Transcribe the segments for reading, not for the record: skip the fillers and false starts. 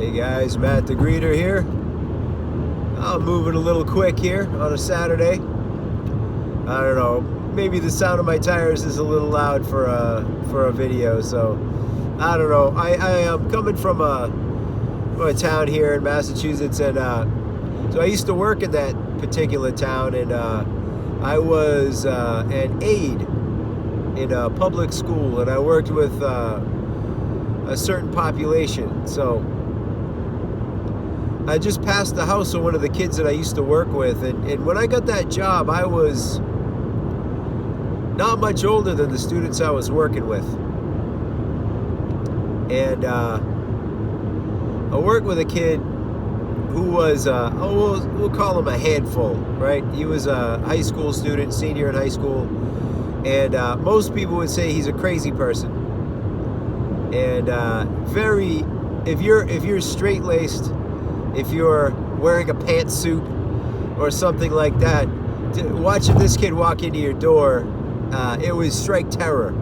Hey guys, Matt the Greeter here. I'm moving a little quick here on a Saturday. I don't know, maybe the sound of my tires is a little loud for a video, so I don't know. I am coming from a town here in Massachusetts, and so I used to work in that particular town, and I was an aide in a public school, and I worked with a certain population. So I just passed the house of one of the kids that I used to work with, and when I got that job, I was not much older than the students I was working with. And I worked with a kid who was, we'll call him a handful, right? He was a high school student, senior in high school, and most people would say he's a crazy person. And if you're straight-laced, if you're wearing a pantsuit or something like that, watching this kid walk into your door, it was strike terror.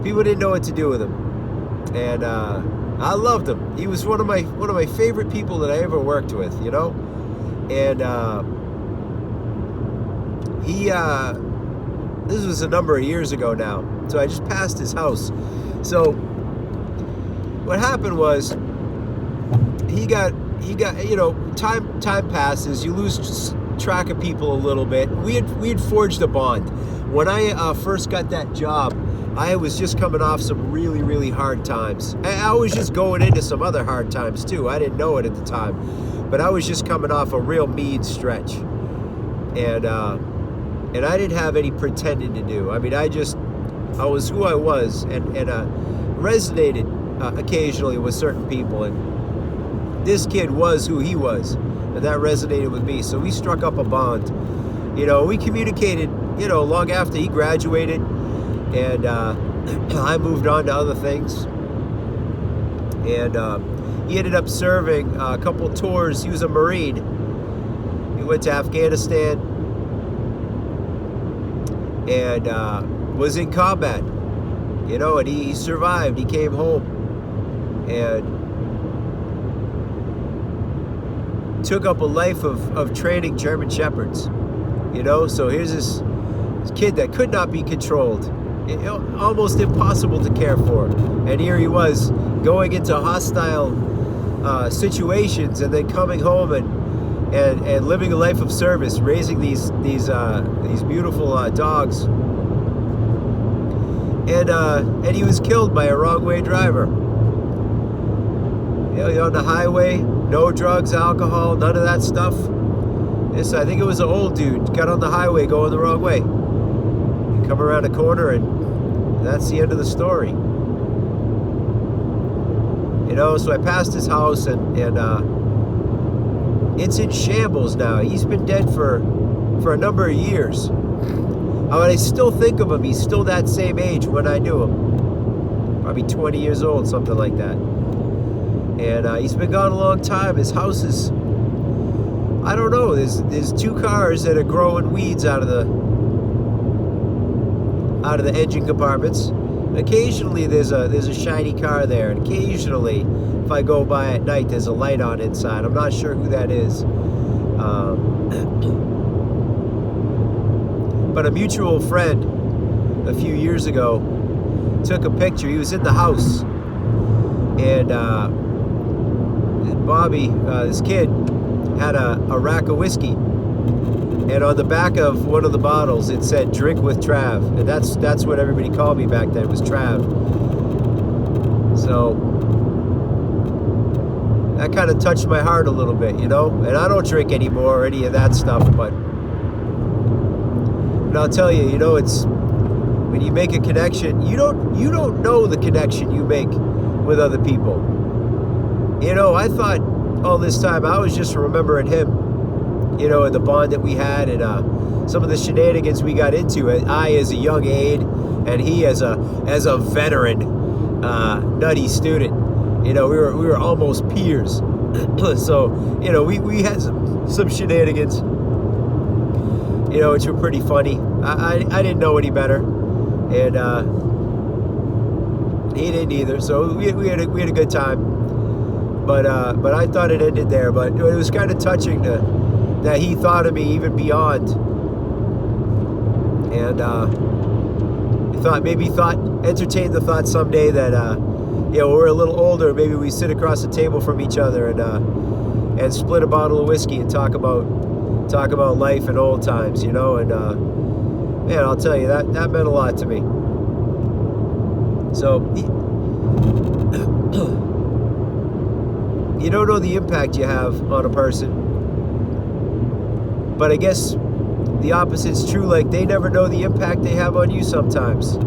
People didn't know what to do with him, and I loved him. He was one of my favorite people that I ever worked with, you know. And this was a number of years ago now, so I just passed his house. So what happened was, he got, you know, time passes, you lose track of people a little bit. We had forged a bond. When I first got that job, I was just coming off some really, really hard times. I was just going into some other hard times too. I didn't know it at the time, but I was just coming off a real mean stretch. And I didn't have any pretending to do. I mean, I was who I was, and resonated occasionally with certain people, and this kid was who he was, and that resonated with me. So we struck up a bond. You know, we communicated, you know, long after he graduated, and I moved on to other things. And he ended up serving a couple tours. He was a Marine. He went to Afghanistan and was in combat, you know, and he survived. He came home and took up a life of training German Shepherds, you know. So here's this kid that could not be controlled, almost impossible to care for, and here he was going into hostile situations, and then coming home and living a life of service, raising these beautiful dogs, and he was killed by a wrong-way driver. You know, on the highway, no drugs, alcohol, none of that stuff. I think it was an old dude, got on the highway going the wrong way. You come around a corner, and that's the end of the story. You know, so I passed his house, and it's in shambles now. He's been dead for a number of years. I still think of him. He's still that same age when I knew him. Probably 20 years old, something like that. And he's been gone a long time. His house is, I don't know, there's two cars that are growing weeds out of the engine compartments. Occasionally there's a shiny car there, and occasionally if I go by at night, there's a light on inside. I'm not sure who that is. But a mutual friend a few years ago took a picture. He was in the house, and Bobby, this kid, had a rack of whiskey, and on the back of one of the bottles it said "Drink with Trav," and that's what everybody called me back then, was Trav. So that kind of touched my heart a little bit, you know. And I don't drink anymore or any of that stuff, but I'll tell you, you know, it's when you make a connection, you don't know the connection you make with other people. You know, I thought all this time I was just remembering him, you know, and the bond that we had, and some of the shenanigans we got into. I as a young aide, and he as a veteran, nutty student. You know, we were almost peers. So, you know, we had some shenanigans, you know, which were pretty funny. I didn't know any better, and he didn't either. So we had a good time. But I thought it ended there. But it was kind of touching that he thought of me even beyond. And entertained the thought someday that we're a little older, maybe we sit across the table from each other and split a bottle of whiskey and talk about life and old times, and man, I'll tell you, that meant a lot to me. So you don't know the impact you have on a person, but I guess the opposite's true. Like, they never know the impact they have on you sometimes.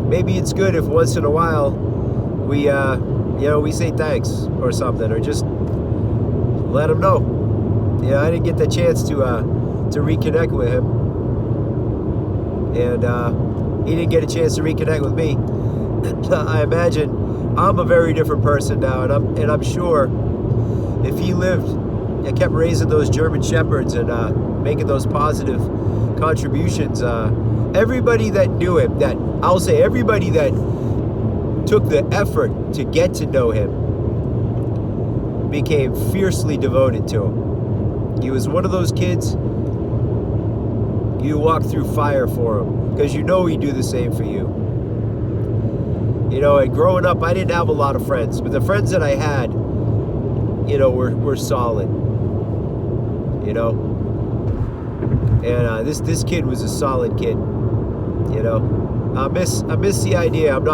Maybe it's good if once in a while we say thanks or something, or just let him know. I didn't get the chance to reconnect with him, and he didn't get a chance to reconnect with me. I imagine I'm a very different person now, and I'm sure if he lived and kept raising those German Shepherds and making those positive contributions, everybody that knew him, everybody that took the effort to get to know him, became fiercely devoted to him. He was one of those kids you walk through fire for him, because he'd do the same for you. And growing up, I didn't have a lot of friends, but the friends that I had, were solid. And this kid was a solid kid. I miss the idea. I'm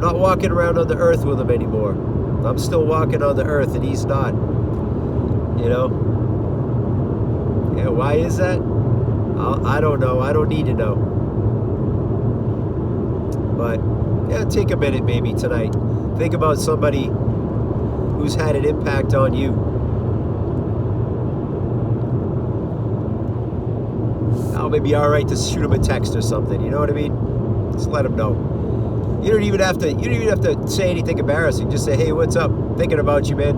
not walking around on the earth with him anymore. I'm still walking on the earth, and he's not. Yeah, why is that? I don't know. I don't need to know. But yeah, take a minute maybe tonight. Think about somebody who's had an impact on you. Now, maybe all right to shoot him a text or something. You know what I mean? Just let him know. You don't even have to say anything embarrassing. Just say, hey, what's up? Thinking about you, man.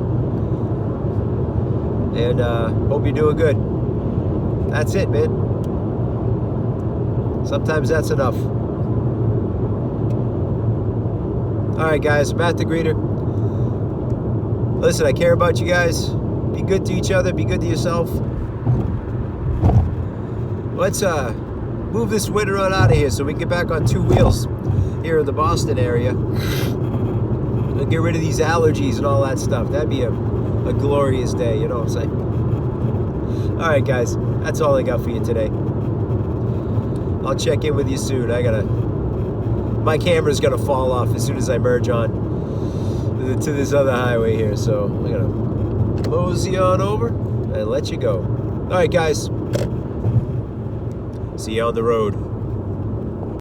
And hope you're doing good. That's it, man. Sometimes that's enough. All right, guys, Matt the Greeter. Listen, I care about you guys. Be good to each other. Be good to yourself. Let's move this winter on out of here so we can get back on two wheels here in the Boston area. And get rid of these allergies and all that stuff. That'd be a glorious day, you know what I'm saying? All right, guys, that's all I got for you today. I'll check in with you soon. My camera's gonna fall off as soon as I merge on to this other highway here, so I'm gonna mosey on over and let you go. All right, guys. See you on the road.